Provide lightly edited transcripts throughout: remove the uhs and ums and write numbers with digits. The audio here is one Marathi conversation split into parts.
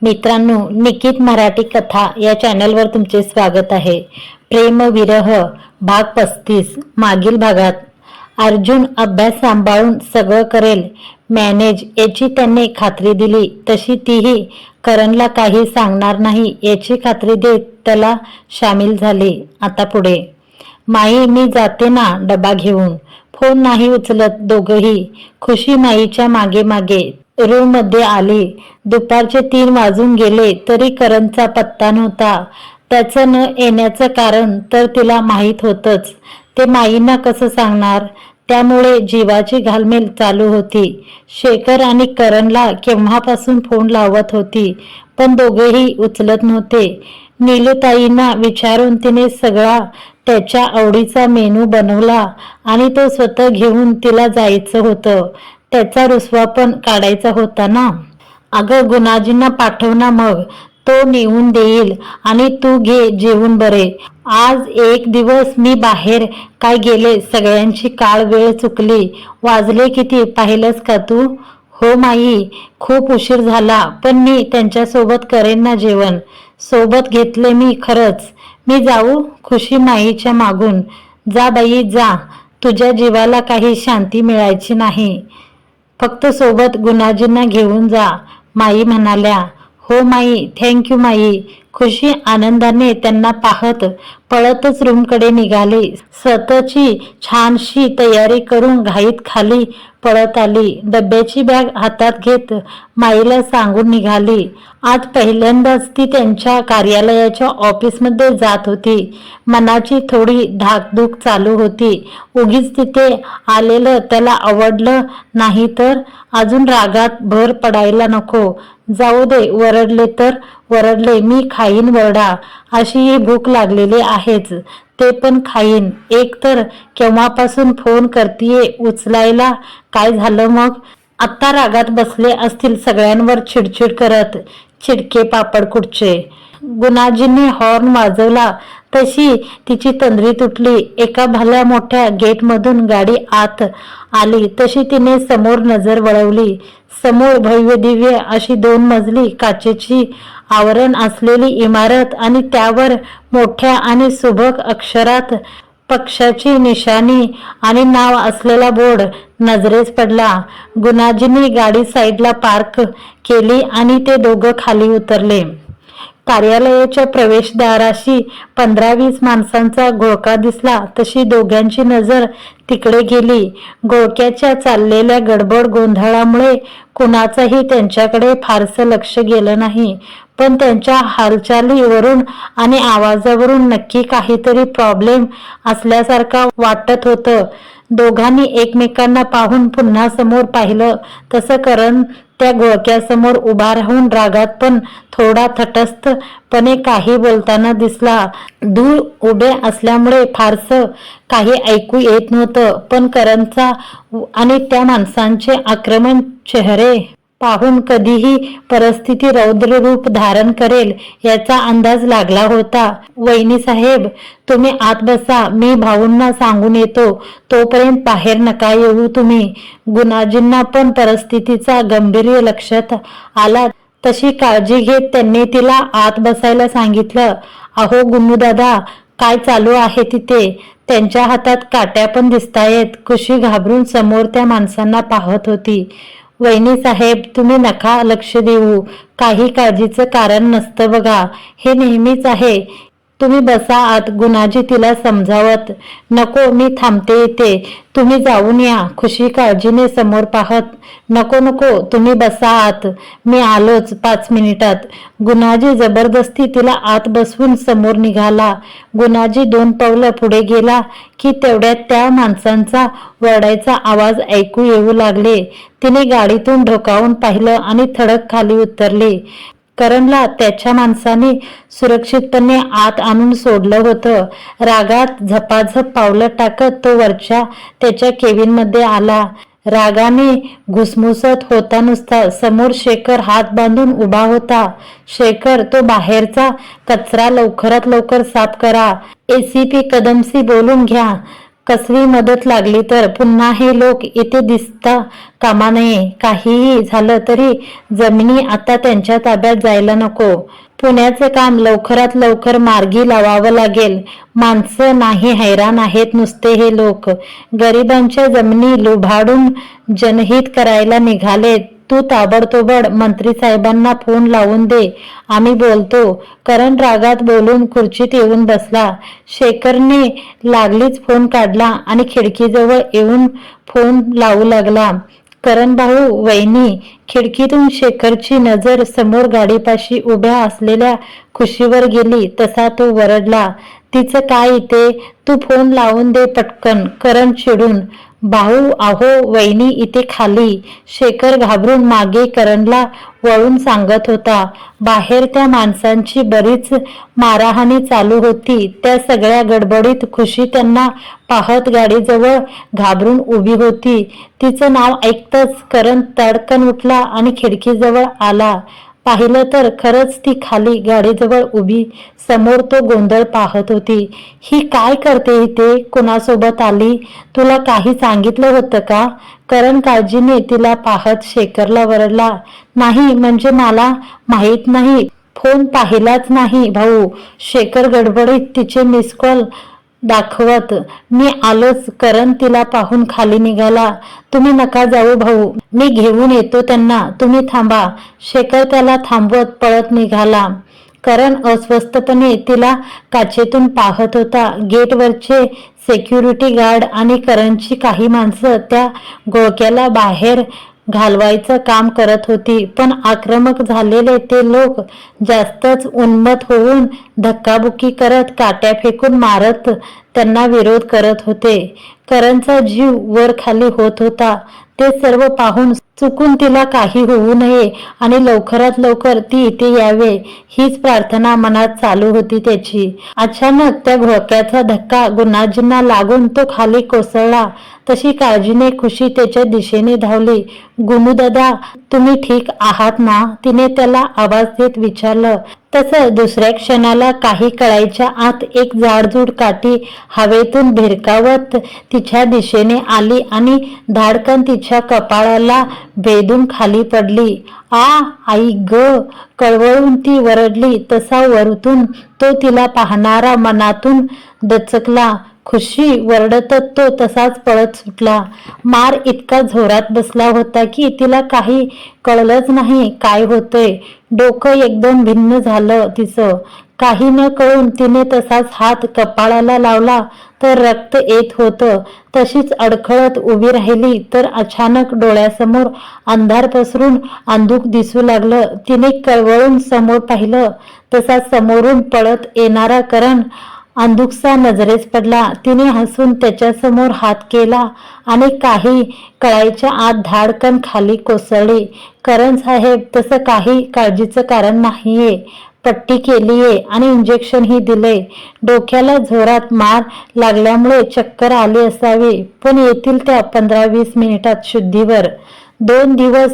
मित्रांनो, निकित मराठी कथा या चॅनलवर तुमचे स्वागत आहे. प्रेम विरह भाग 35. मागील भागात अर्जुन अभ्यास सांभाळून सगळं करेल मॅनेज याची त्यांनी खात्री दिली, तशी तीही करणला काही सांगणार नाही याची खात्री देत त्याला सामील झाले. आता पुढे. माई, मी जाते ना डबा घेऊन. फोन नाही उचलत दोघंही. खुशी माईच्या मागे मागे रूम मध्ये आली. दुपारचे 3 वाजून गेले तरी करणचा पत्ता नव्हता. त्याचं न येण्याचं कारण तर तिला माहीत होतंच. ते माईंना कसं सांगणार? त्यामुळे जीवाची घालमेल चालू होती. शेखर आणि करणला केव्हापासून फोन लावत होती, पण दोघेही उचलत नव्हते. नीलूताईंना विचारून तिने सगळा त्याच्या आवडीचा मेनू बनवला आणि तो स्वतः घेऊन तिला जायचं होतं. त्याचा रुसवा पण काढायचा होता ना. अगं, गुणाजींना पाठव ना, मग तो नेऊन देईल आणि तू घे जेवून बरे. आज एक दिवस मी बाहेर काय गेले, सगळ्यांची काळ वेळ चुकली. वाजले किती पाहिलंस का तू? हो माई, खूप उशीर झाला, पण मी त्यांच्यासोबत करेन ना जेवण. सोबत घेतले मी खरंच. मी जाऊ? खुशी माईच्या मागून. जा बाई जा, तुझ्या जीवाला काही शांती मिळायची नाही. फक्त सोबत गुणाजींना घेऊन जा, माई म्हणाल्या. हो माई, थँक्यू माई. खुशी आनंदाने त्यांना पाहत पळतच रूमकडे निघाली. स्वतःची छानशी तयारी करून घाईत खाली पळत आली. डब्याची बॅग हातात घेत माईला सांगून निघाली. आज पहिल्यांदाच ती त्यांच्या कार्यालयाच्या ऑफिसमध्ये जात होती. मनाची थोडी धाकधूक चालू होती. उगीच तिथे आलेलं त्याला आवडलं नाही तर अजून रागात भर पडायला नको. जाऊ दे, वरडले तर वरडले, मी खाईन वरडा. अशी ही भूक लागलेली आहेच, ते पण खाईन. एक तर केव्हापासून फोन करतीये, उचलायला काय झालं मग? आत्ता रागात बसले असतील सगळ्यांवर चिडचिड करत. चिडके पापड कुठचे. गुणाजींनी हॉर्न वाजवला तशी तिची तंद्री तुटली. एका भल्या मोठ्या गेटमधून गाडी आत आली तशी तिने समोर नजर वळवली. समोर भव्य दिव्य अशी 2 मजली काचेची आवरण असलेली इमारत आणि त्यावर मोठ्या आणि सुबक अक्षरात पक्षाची निशाणी आणि नाव असलेला बोर्ड नजरेस पडला. गुणाजींनी गाडी साईडला पार्क केली आणि ते दोघं खाली उतरले. कार्यालयाच्या प्रवेशद्वाराशी 15-20 माणसांचा घोळका दिसला तशी दोघांची नजर तिकडे गेली. घोळक्याच्या चाललेल्या गडबड गोंधळामुळे कुणाचंही त्यांच्याकडे फारसं लक्ष गेलं नाही, पण त्यांच्या हालचालीवरून आणि आवाजावरून नक्की काहीतरी प्रॉब्लेम असल्यासारखं वाटत होतं. दोघांनी एकमेकांना पाहून पुन्हा समोर पाहिलं तसं करण त्या घोळक्यासमोर उभा राहून रागात पण थोडा तटस्थपणे काही बोलताना दिसला. धूळ उभे असल्यामुळे फारसं काही ऐकू येत नव्हतं, पण करणचा आणि त्या माणसांचे आक्रमक चेहरे पाहून कधीही परिस्थिती रौद्र रूप धारण करेल याचा अंदाज लागला होता. वहिनीसाहेब, तुम्ही आत बसा, मी भाऊंना सांगून येतो. तोपर्यंत बाहेर नका येऊ तुम्ही. गुणाजींना पण परिस्थितीचा गांभीर्य लक्षात आला तशी काळजी घेत त्यांनी तिला आत बसायला सांगितलं. अहो गुन्नूदादा, काय चालू आहे तिथे? त्यांच्या हातात काट्या पण दिसतायत. खुशी घाबरून समोर त्या माणसांना पाहत होती. वहिनीसाहेब, तुम्ही नका लक्ष देऊ. काही काळजीचं कारण नसतं बघा. हे नेहमीच आहे. तुम्ही बसा आत, गुणाजी तिला समजावत. नको, मी थांबते येते. तुम्ही जाऊन या, खुशी काळजीने समोर पाहत. नको नको, तुम्ही बसा आत, मी आलोच 5 मिनिटात. गुणाजी जबरदस्ती तिला आत बसवून समोर निघाला. गुणाजी 2 पावलं पुढे गेला की तेवढ्यात त्या माणसांचा वरडायचा आवाज ऐकू येऊ लागले. तिने गाडीतून ढोकावून पाहिलं आणि थडक खाली उतरले. करणला त्याच्या माणसाने सुरक्षितपणे आत आणून सोडलं होतं. रागात झपाझप पावलं टाकत तो वरच्या त्याच्या केबिनमध्ये आला. रागाने घुसमुसत होता नुसता. समोर शेखर हात बांधून उभा होता. शेखर, तो बाहेरचा कचरा लवकरात लवकर साफ करा. एसीपी कदमशी बोलून घ्या. कसली मदत लागली तर पुन्हा हे लोक इथे दिसता कामा नये. काहीही झालं तरी जमिनी आता त्यांच्या ताब्यात जायला नको. पुण्याचे काम लवकरात लवकर मार्गी लावावं लागेल. माणसं नाही हैराण आहेत नुसते हे लोक. गरिबांच्या जमिनी लुबाडून जनहित करायला निघालेत. तू ताबडतोब मंत्री साहेबांना फोन लावून दे, आम्ही बोलतो. करण रागात बोलून खुर्चीत येऊन बसला. शेखरने लागलीच फोन काढला आणि खिडकीजवळ येऊन फोन लावू लागला. करण भाऊ, वहिनी. खिडकीतून शेखरची नजर समोर गाडीपाशी उभ्या असलेल्या खुशीवर गेली तसा तो वरडला. तिचं काय इथे? तू फोन लावून दे पटकन. करण चिडून. भाऊ, अहो वहिनी इथे खाली. शेखर घाबरून मागे करणला वळून सांगत होता. बाहेर त्या माणसांची बरीच मारहाणी चालू होती. त्या सगळ्या गडबडीत खुशी त्यांना पाहत गाडीजवळ घाबरून उभी होती. तिचं नाव ऐकताच करण तडकन उठला आणि खिडकीजवळ आला. पाहिलं तर खरंच ती खाली गाडीजवळ उभी समोर तो गोंधळ पाहत होती. ही काय करते इथे? कुणासोबत आली? तुला काही सांगितलं होतं का? करण काळजीने तिला पाहत शेखरला वरडला. नाही म्हणजे मला माहित नाही. फोन पाहिलाच नाही भाऊ. शेखर गडबडीत तिचे मिस कॉल दाखवत. मी आलोच. करण तिला पाहून खाली निघाला. तुम्ही नका जाऊ भाऊ, मी घेऊन येतो त्यांना, तुम्ही थांबा. शेखर त्याला थांबवत पळत निघाला. करण अस्वस्थपणे तिला काचेतून पाहत होता. गेटवरचे सेक्युरिटी गार्ड आणि करणची काही माणसं त्या घोळक्याला बाहेर घालवायचं काम करत होती. पण आक्रमक झालेले ते लोक जास्तच उन्मत्त होऊन धक्काबुक्की करत, काट्या फेकून मारत त्यांना विरोध करत होते. करणचा जीव वर खाली होत होता. ते सर्व पाहून चुकून तिला काही होऊ नये आणि लवकरात लवकर ती इथे यावे हीच प्रार्थना मनात चालू होती त्याची. अचानक त्या घोळक्याचा धक्का गुणाजींना लागून तो खाली कोसळला. तशी काळजीने खुशी त्याच्या दिशेने धावली. गुणू दादा, तुम्ही ठीक आहात ना? तिने त्याला आवाज देत विचारलं. तसं दुसऱ्या क्षणाला काही कळायच्या आत एक जाडजूड काठी हवेतून भिरकावत तिच्या दिशेने आली आणि धाडकन तिच्या कपाळाला भेदून खाली पडली. आई ग! कळवळून ती वरडली. तसा वरतून तो तिला पाहणारा मनातून दचकला. खुशी वरडतच तो तसाच पळत सुटला. मार इतका जोरात बसला होता की तिला काही कळलंच नाही काय होतंय. डोकं एकदम भिन्न झालं तिचं. काही न कळून तिने तसाच हात कपाळाला लावला तर रक्त येत होतं. तशीच अडखळत उभी राहिली तर अचानक डोळ्यासमोर अंधार पसरून अंधुक दिसू लागलं. तिने कळवळून समोर पाहिलं तसा समोरून पळत येणारा करण अंधुकसा नजरेस पडला. तिने हसून त्याच्यासमोर हात केला आणि काही कळायच्या आत धाडकन खाली कोसळली. करण साहेब, तसं काही काळजीचं कारण नाहीये. पट्टी केलीये आणि इंजेक्शनही दिलंय. डोक्याला जोरात मार लागल्यामुळे चक्कर आली असावी, पण येतील त्या 15-20 मिनिटात शुद्धीवर. 2 दिवस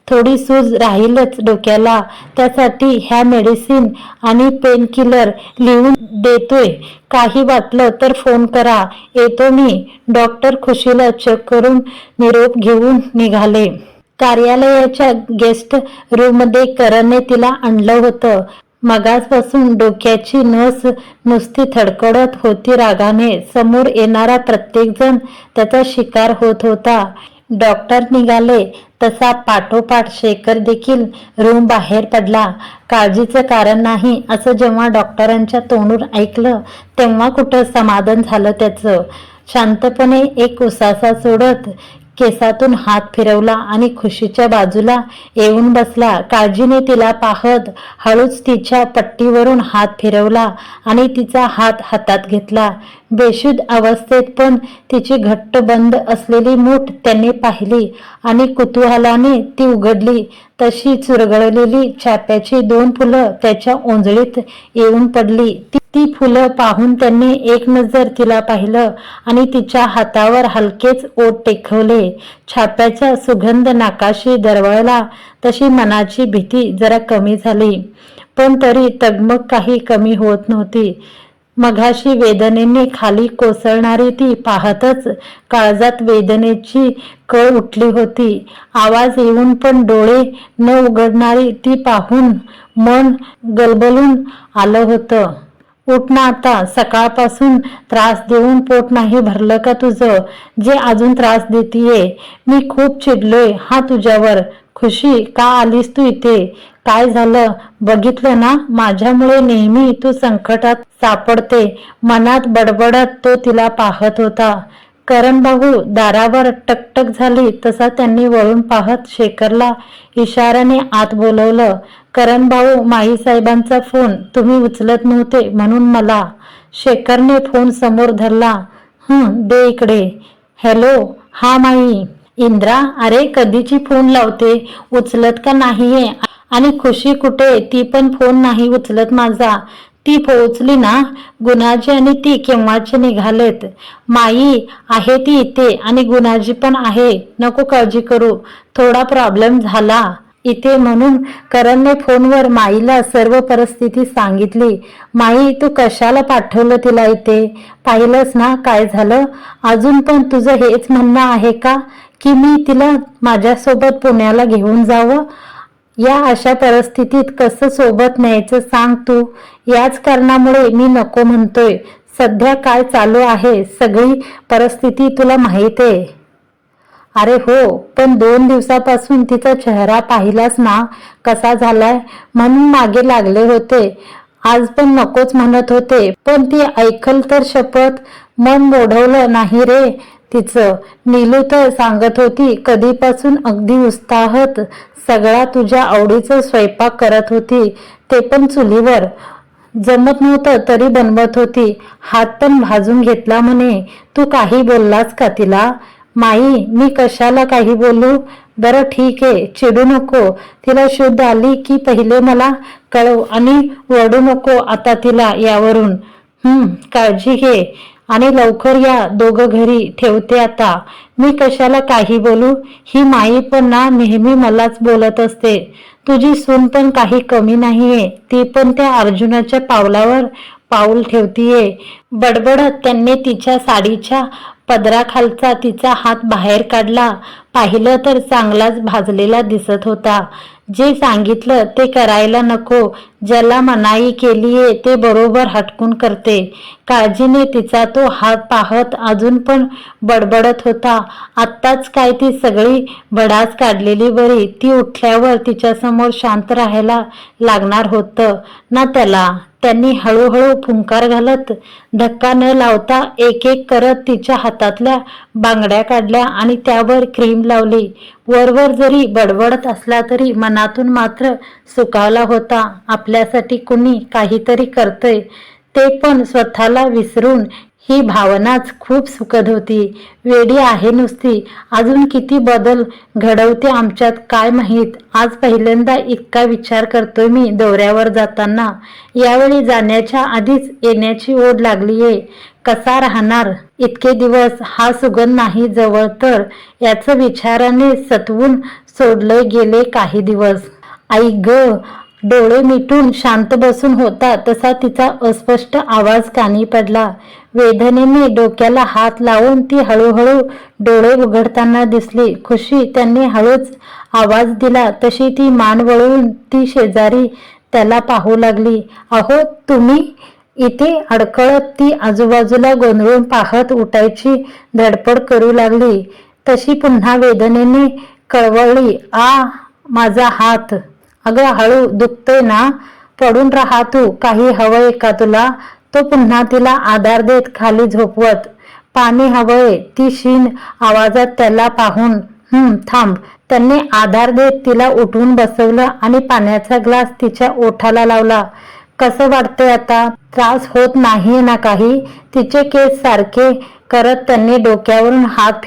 थोडी सूज राहीलच डोक्याला. त्यासाठी ह्या मेडिसिन आणि पेन किलर लिहून देतोय. काही वाटलं तर फोन करा, येतो मी. डॉक्टर खुशीला चेक करून निरोप घेऊन निघाले. कार्यालयाच्या गेस्ट रूममध्ये करणने तिला आणलं होतं. मगाचपासून डोक्याची नस नुसती थडकडत होती रागाने. समोर येणारा प्रत्येक जण त्याचा शिकार होत होता. डॉक्टर निघाले तसा पाठोपाठ शेखर देखील रूम बाहेर पडला. काळजीचं कारण नाही असं जेव्हा डॉक्टरांच्या तोंडून ऐकलं तेव्हा कुठं समाधान झालं त्याचं. शांतपणे एक उसासा सोडत केसातून हात फिरवला आणि खुशीच्या बाजूला येऊन बसला. काळजीने तिला पाहत हळूच तिच्या पट्टीवरून हात फिरवला आणि तिचा हात हातात घेतला. बेशुद्ध अवस्थेत पण तिची घट्ट बंद असलेली मूठ त्यांनी पाहिली आणि कुतूहलाने ती उघडली. तशी चुरगळलेली चाफ्याची 2 फुलं त्याच्या ओंजळीत येऊन पडली. ती फुलं पाहून त्यांनी एक नजर तिला पाहिलं आणि तिच्या हातावर हलकेच ओठ टेकवले. छाप्याचा सुगंध नाकाशी दरवळला तशी मनाची भीती जरा कमी झाली, पण तरी तगमग काही कमी होत नव्हती. मघाशी वेदनेने खाली कोसळणारी ती पाहतच काळजात वेदनेची कळ उठली होती. आवाज येऊन पण डोळे न उघडणारी ती पाहून मन गलबलून आलं होतं. उठ ना आता, सकाळपासून त्रास देऊन पोट नाही भरलं का तुझं, जे अजून त्रास देतीये? मी खूप चिडलोय हा तुझ्यावर. खुशी, का आलीस तू इथे? काय झालं? बघितलं ना, माझ्यामुळे नेहमी तू संकटात सापडते, मनात बडबडत तो तिला पाहत होता. करण भाऊ दारावर टकटक झाली तसा त्यांनी वळून पाहत शेखरला इशाऱ्याने आत बोलवलं. करण भाऊ, माईसाहेबांचा फोन तुम्ही उचलत नव्हते म्हणून मला. शेखरने फोन समोर धरला. दे इकडे. हॅलो. हा माई. इंद्रा, अरे कधीची फोन लावते, उचलत का नाहीये? आणि खुशी कुठे? ती पण फोन नाही उचलत माझा. ती पोहोचली ना? गुणाजी आणि ती केव्हाचे निघालेत. माई आहे ती इथे आणि गुणाजी पण आहे, नको काळजी करू. थोडा प्रॉब्लेम झाला इथे म्हणून करणने फोनवर माईला सर्व परिस्थिती सांगितली. माई, तू कशाला पाठवलं तिला इथे? पाहिलंस ना काय झालं? अजून पण तुझं हेच म्हणणं आहे का की मी तिला माझ्यासोबत पुण्याला घेऊन जावं? या अशा परिस्थितीत कसं सोबत न्यायचं सांग तू? याच कारणामुळे मी नको म्हणतोय. सध्या काय चालू आहे सगळी परिस्थिती तुला माहित आहे. अरे हो, पण 2 दिवसापासून तिचा चेहरा पाहिलास ना कसा झालाय, म्हणून मागे लागले होते. आज पण नकोच म्हणत होते, पण ती ऐकल तर शपथ. मन मोडवलं नाही रे तिचं. नीलू तर सांगत होती कधीपासून अगदी उत्साहात सगळा तुझ्या आवडीचं स्वयंपाक करत होती, ते पण चुलीवर. जमत नव्हतं तरी बनवत होती. हात पण भाजून घेतला म्हणे. तू काही बोललास का तिला? माई, मी कशाला काही बोलू? बरं ठीक आहे, चिडू नको. तिला शुद्ध आली की पहिले मला कळव आणि ओरडू नको आता तिला यावरून. काळजी घे आणि लवकर या दोघं घरी. ठेवते आता. मी कशाला काही बोलू? ही माई पण ना नेहमी मलाच बोलत असते. तुझी सून पण काही कमी नाहीये, ती पण त्या अर्जुनाच्या पावलावर पाऊल ठेवतीये. बडबडत त्यांनी तिच्या साडीच्या पदराखालचा तिचा हात बाहेर काढला. पाहिलं तर चांगलाच भाजलेला दिसत होता. जे सांगितलं ते करायला नको. ज्याला मनाई केलीये ते बरोबर हटकून करते. काळजीने तिचा तो हात पाहत अजून पण बडबडत होता. आत्ताच काय ती सगळी भडास काढलेली बरी. ती उठल्यावर तिच्यासमोर शांत राहायला लागणार होतं ना त्याला. त्यांनी हळूहळू फुंकार घालत धक्का न लावता एक एक करत तिच्या हातातल्या बांगड्या काढल्या आणि त्यावर क्रीम लावली. वरवर जरी बडबडत असला तरी मनातून मात्र सुखावला होता. आपल्यासाठी कुणी काहीतरी करतंय ते पण स्वतःला विसरून. ही भावनाच खूप सुखद होती. वेडी आहे नुसती. अजून किती बदल घडवते आमच्यात काय माहीत. आज पहिल्यांदा इतका विचार करतोय मी दौऱ्यावर जाताना. यावेळी जाण्याच्या आधीच येण्याची ओढ लागलीये. कसा राहणार इतके दिवस? हा सुगंध नाही जवळ तर याचं विचाराने सतवून सोडले गेले काही दिवस. आई ग. डोळे मिटून शांत बसून होता तसा तिचा अस्पष्ट आवाज कानी पडला. वेदनेने डोक्याला हात लावून ती हळूहळू डोळे उघडताना दिसली. खुशी. त्यांनी हळूच आवाज दिला तशी ती मान वळवून ती शेजारी त्याला पाहू लागली. अहो तुम्ही इथे? अडखळत ती आजूबाजूला गोंधळून पाहत उठायची धडपड करू लागली. तशी पुन्हा वेदनेने कळवळली. माझा हात. अगं हळू, दुखतोय ना? पडून राहा तू. काही हवंय का तुला? तो पुन्हा तिला आधार देत खाली झोपवत. पाणी हवंय. ती क्षीण आवाजात त्याला पाहून. थांब. त्यांनी आधार देत तिला उठवून बसवलं आणि पाण्याचा ग्लास तिच्या ओठाला लावला. कसं वाटतंय आता? त्रास होत नाहीये ना काही? तिचे केस सारखे करत त्यांनी डोक्यावरून हात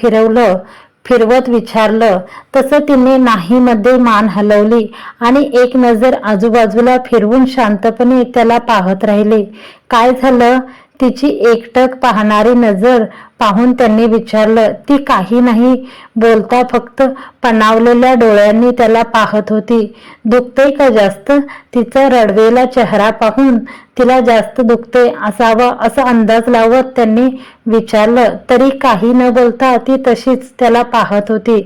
फिरवत विचारलं. तसं तिने नाही मध्ये मान हलवली आणि एक नजर आजूबाजूला फिरवून शांतपणे त्याला पाहत राहिले. काय झालं? तिची एकटक पाहणारी नजर पाहून त्यांनी विचारलं. ती काही नाही बोलता फक्त पणावलेल्या डोळ्यांनी त्याला पाहत होती. दुखतंय का जास्त? तिचा रडवेला चेहरा पाहून तिला जास्त दुखते असावं असा अंदाज लावत त्यांनी विचारलं. तरी काही न बोलता ती तशीच त्याला पाहत होती.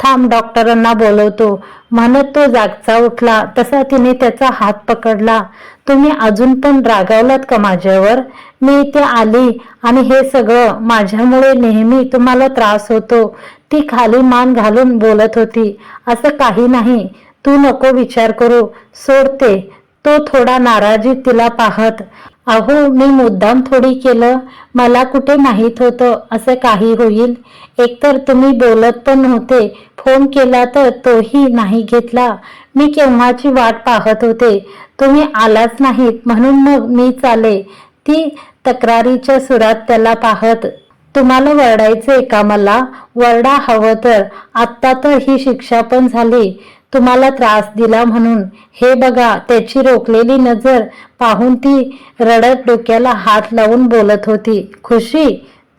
थांब, डॉक्टरांना बोलवतो म्हणत तो जागचा उठला. तसा तिने त्याचा हात पकडला. तुम्ही अजून पण रागावलात का माझ्यावर? मी इथे आली आणि हे सगळं माझ्यामुळे नेहमी तुम्हाला त्रास होतो. ती खाली मान घालून बोलत होती. असं काही नाही, तू नको विचार करू, सोडते. तो थोडा नाराजीत तिला पाहत. अहो, मी मुद्दाम थोडी केलं. मला कुठे माहीत होतं असं काही होईल. एकतर तुम्ही बोलत पण नव्हते. फोन केला तर तोही नाही घेतला. मी केव्हाची वाट पाहत होते. तुम्ही आलाच नाहीत म्हणून मग मी चाले. ती तक्रारीच्या सुरात त्याला पाहत. तुम्हाला वरडायचंय का मला? वरडा हवं तर. आत्ता तर ही शिक्षा पण झाली तुम्हाला त्रास दिला म्हणून. हे बघा. त्याची रोखलेली नजर पाहून ती रडत डोक्याला हात लावून बोलत होती. खुशी?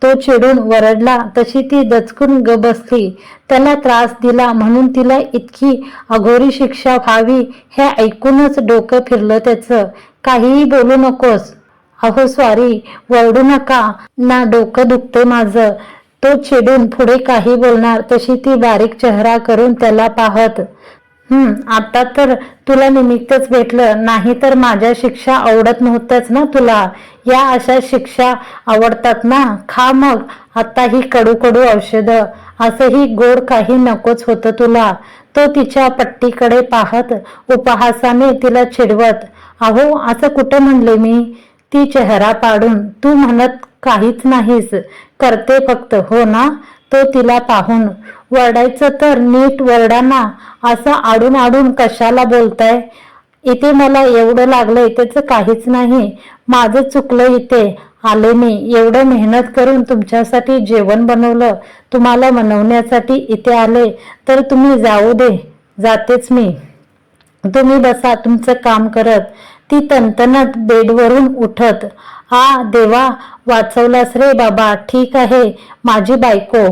तो चिडून वरडला तशी ती दचकून ग बसली. त्याला त्रास दिला म्हणून तिला इतकी अघोरी शिक्षा व्हावी हे ऐकूनच डोकं फिरलं त्याचं. काहीही बोलू नकोस. अहो सॉरी, वरडू नका ना, डोकं दुखते माझं. तो चिडून पुढे काही बोलणार तशी ती बारीक चेहरा करून त्याला पाहत. आता तर तुला निमित्तच भेटलं, नाही तर माझ्या शिक्षा आवडत नव्हत्याच ना तुला. या अशा शिक्षा आवडतात ना. खा मग आता ही कडू कडू औषधं. असंही गोड काही नकोच होतं तुला. तो तिच्या पट्टीकडे पाहत उपहासाने तिला चिडवत. अहो, असं कुठं म्हणले मी? ती चेहरा पाडून. तू म्हणत काहीच नाहीस, करते फक्त, हो ना? तो तिला पाहून. वरडायचं तर नीट वरडा ना. असं आडून आडून कशाला बोलताय? इथे मला एवढं लागलंय त्याचं काहीच नाही. माझं चुकलं, इथे आले मी. एवढं मेहनत करून तुमच्यासाठी जेवण बनवलं, तुम्हाला मनवण्यासाठी इथे आले तर तुम्ही जाऊ दे. जातेच मी. तुम्ही बसा तुमचं काम करत. ती तणतणत बेडवरून उठत. आ देवा, वाचवलास रे बाबा. ठीक आहे माझी बायको.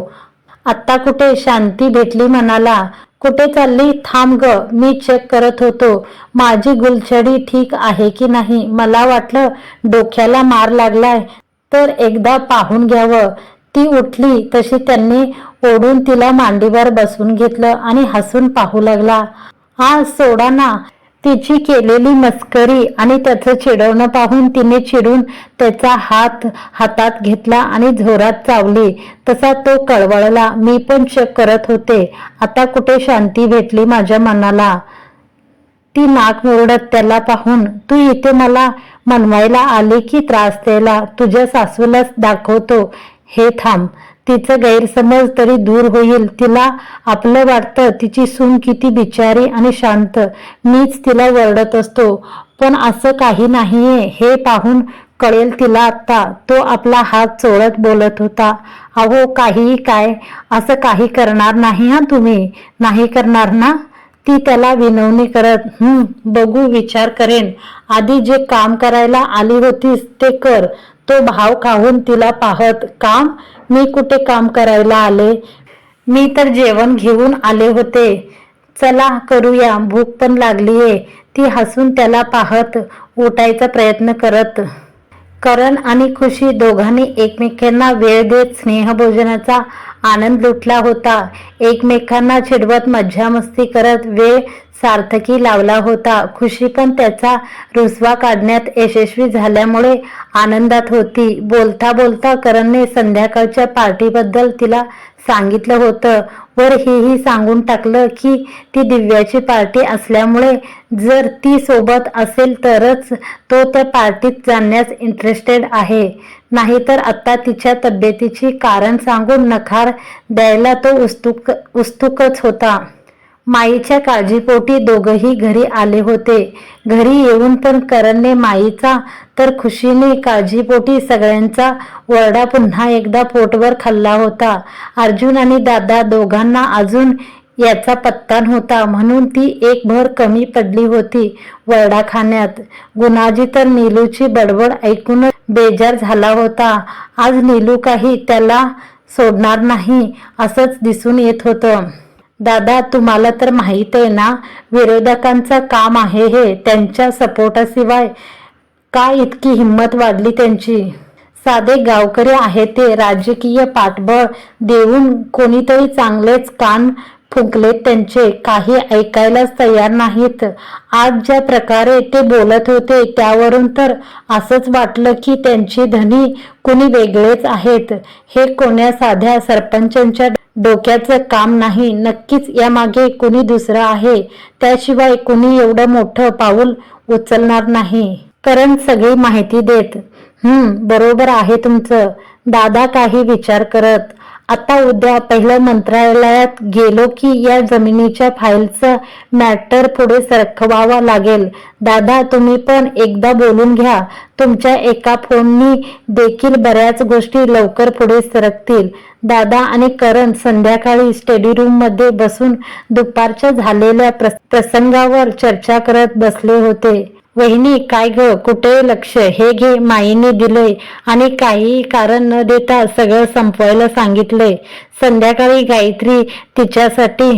आत्ता कुठे शांती भेटली मनाला. कुठे चालली? थांब ग, मी चेक करत होतो माझी गुलछडी ठीक आहे की नाही. मला वाटलं डोक्याला मार लागलाय तर एकदा पाहून घ्यावं. ती उठली तशी त्यांनी ओढून तिला मांडीवर बसवून घेतलं आणि हसून पाहू लागला. हा सोडा ना. तिची केलेली मस्करी आणि त्याचं चिडवणं पाहून तिने चिडून त्याचा हात हातात घेतला आणि जोरात चावली. तसा तो कळवळला. मी पण चेक करत होते. आता कुठे शांती भेटली माझ्या मनाला. ती नाक मुरडत त्याला पाहून. तू इथे मला मनवायला आली की त्रास द्यायला? तुझ्या सासूलाच दाखवतो हे, थांब. तिचं गैरसमज तरी दूर होईल. तिला आपलं वाटतं तिची सून किती बिचारी आणि शांत. मीच तिला वरडत असतो, पण असं काही नाहीये हे पाहून कळेल तिला आत्ता. तो आपला हात चोळत बोलत होता. अहो, काहीही काय? असं काही करणार नाही हा तुम्ही? नाही करणार ना? ती त्याला विनवणी करत. बघू, विचार करेन. आधी जे काम करायला आली होतीस ते कर. तो भाव खाऊन तिला पाहत. काम? मी कुठे काम करायला आले? मी तर जेवण घेऊन आले होते. चला करूया, भूक पण लागलीये. ती हसून त्याला पाहत उठायचा प्रयत्न करत. करण आणि खुशी दोघांनी एकमेकांना वेळ देत स्नेहभोजनाचा आनंद लुटला होता. एकमेकांना चिडवत मज्जा मस्ती करत वेळ सार्थकी लावला होता. खुशी पण त्याचा रुसवा काढण्यात यशस्वी झाल्यामुळे आनंदात होती. बोलता बोलता करणने संध्याकाळच्या पार्टीबद्दल तिला सांगितलं होतं. वर हेही सांगून टाकलं की ती दिव्याची पार्टी असल्यामुळे जर ती सोबत असेल तरच तो त्या पार्टीत जाण्यास इंटरेस्टेड आहे. नाहीतर आता तिच्या तब्येतीची कारण सांगून नकार द्यायला तो उत्सुकच होता. माईच्या काळजीपोटी दोघंही घरी आले होते. घरी येऊन पण करणने माईचा तर खुशीने काळजीपोटी सगळ्यांचा वरडा पुन्हा एकदा पोटभर खाल्ला होता. अर्जुन आणि दादा दोघांना अजून याचा पत्ता नव्हता, म्हणून ती एक भर कमी पडली होती वरडाखान्यात. गुणाजी तर नीलूची बडबड ऐकून बेजार झाला होता. आज नीलू काही त्याला सोडणार नाही असंच दिसून येत होतं. दादा, तुम्हाला तर माहित आहे ना, विरोधकांचं काम आहे हे. त्यांच्या सपोर्टाशिवाय का इतकी हिंमत वाढली त्यांची? साधे गावकरी आहे ते. राजकीय पाठबळ देऊन कोणीतरी चांगलेच कान फुंकलेत त्यांचे. काही ऐकायलाच तयार नाहीत. आज ज्या प्रकारे ते बोलत होते त्यावरून तर असंच वाटलं की त्यांची धनी कुणी वेगळेच आहेत. हे कोण्या साध्या सरपंचांच्या डोक्याचं काम नाही. नक्कीच यामागे कुणी दुसरं आहे. त्याशिवाय कुणी एवढं मोठं पाऊल उचलणार नाही. करण सगळी माहिती देत. बरोबर आहे तुमचं. दादा काही विचार करत. आता उद्या पहिलं मंत्रालयात गेलो की या जमिनीच्या फाईलचं मॅटर पुढे सरकवावा लागेल. दादा, तुम्ही पण एकदा बोलून घ्या. तुमच्या एका फोननी देखील बऱ्याच गोष्टी लवकर पुढे सरकतील. दादा आणि करण संध्याकाळी स्टडी रूम मध्ये बसून दुपारच्या झालेल्या प्रसंगावर चर्चा करत बसले होते. वहिनी, काय ग, कुठे लक्ष? हे घे, माईने दिलंय आणि काही कारण न देता सगळं संपवायला सांगितलंय. संध्याकाळी गायत्री तिच्यासाठी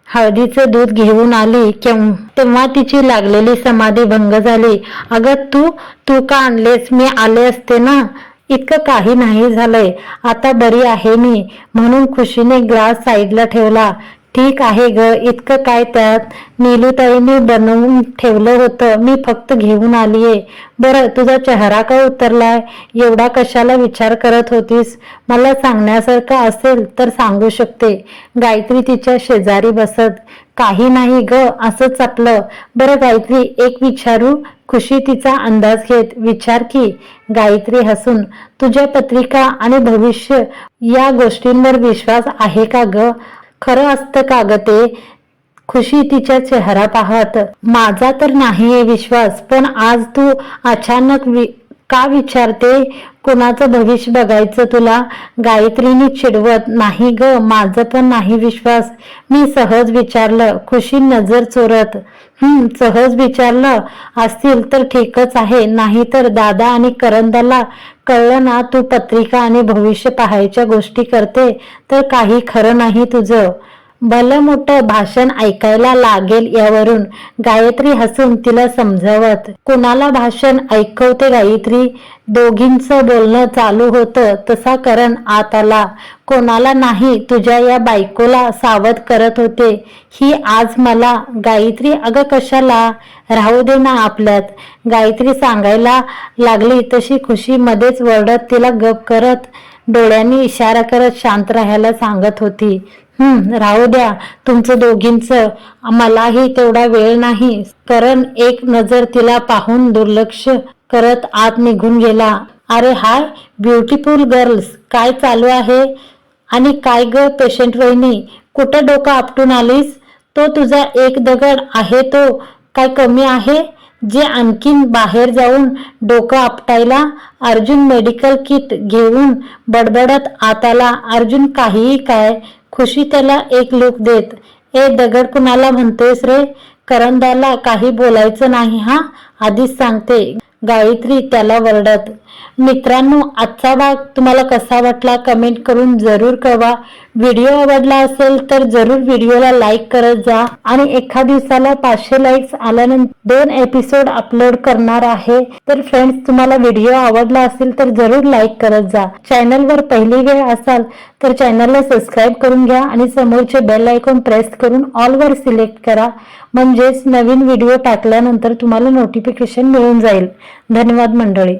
हळदीचं दूध घेऊन आली तेव्हा तिची लागलेली समाधी भंग झाली. अगं तू का आणलेस? मी आले असते ना. इतकं काही नाही झालंय, आता बरी आहे मी, म्हणून खुशीने ग्लास साईडला ठेवला. ठीक आहे ग, इतकं काय त्यात? नीलूताईने बनवून ठेवलं होतं, मी फक्त घेऊन आलीये. बरं, तुझा चेहरा का उतरलाय? एवढा कशाला विचार करत होतीस? मला सांगण्यासारखं असेल तर सांगू शकते. गायत्री तिच्या शेजारी बसत. काही नाही ग, असंच आपलं. बरं गायत्री, एक विचारू? खुशी तिचा अंदाज घेत. विचार की. गायत्री हसून. तुझ्या पत्रिका आणि भविष्य या गोष्टींवर विश्वास आहे का ग? खरं असतं का ग ते? खुशी तिच्या चेहरा पाहत. माझा तर नाहीये विश्वास, पण आज तू अचानक का विचारते? कुणाचं भविष्य बघायचं तुला? गायत्रीने चिडवत. नाही ग, माझं पण नाही विश्वास, मी सहज विचारलं. खुशी नजर चोरत. सहज विचारलं असतील तर ठीकच आहे, नाहीतर दादा आणि करंदाला कळलं ना तू पत्रिका आणि भविष्य पाहायच्या गोष्टी करते तर काही खरं नाही तुझं. भलं मोठं भाषण ऐकायला लागेल यावरून. गायत्री हसून तिला समजावत. कुणाला भाषण ऐकवते गायत्री? दोघींचं बोलणं चालू होतं तसा करण आत आला. कोणाला नाही, तुझ्या या बायकोला सावध करत होते. ही आज मला. गायत्री, अगं कशाला? राहू दे ना आपल्यात. गायत्री सांगायला लागली तशी खुशी मध्येच वरडत तिला गप करत डोळ्यांनी इशारा करत शांत राहायला सांगत होती. राहू द्या तुमचं दोघींचं, मलाही तेवढा वेळ नाही. करण एक नजर तिला पाहून दुर्लक्ष करत आत निघून गेला. अरे हाय ब्युटिफुल गर्ल्स, काय चालू आहे? आणि काय ग पेशंट वहिनी, कुठं डोकं आपटून आलीस? तो तुझा एक दगड आहे तो काय कमी आहे जे आणखीन बाहेर जाऊन डोकं आपटायला? अर्जुन मेडिकल किट घेऊन बडबडत आत आला. अर्जुन, काहीही काय? खुशी त्याला एक लूक देत. ए दगड कुणाला म्हणतोयस रे? करंदाला काही बोलायचं नाही हा, आधीच सांगते. गायत्री त्याला वरडत. मित्रांनो, आजचा भाग तुम्हाला कसा वाटला कमेंट करून जरूर कळवा. व्हिडिओ आवडला असेल तर जरूर व्हिडिओला लाईक करत जा. आणि एका दिवसाला 500 लाईक्स आल्यानंतर 2 एपिसोड अपलोड करणार आहे. तर फ्रेंड्स, तुम्हाला व्हिडिओ आवडला असेल तर जरूर लाईक करत जा. चॅनलवर पहिली वेळ असाल तर चॅनलला सबस्क्राईब करून घ्या आणि समोरचे बेल आयकॉन प्रेस करून ऑल वर सिलेक्ट करा, म्हणजेच नवीन व्हिडिओ टाकल्यानंतर तुम्हाला नोटिफिकेशन मिळून जाईल. धन्यवाद मंडळी.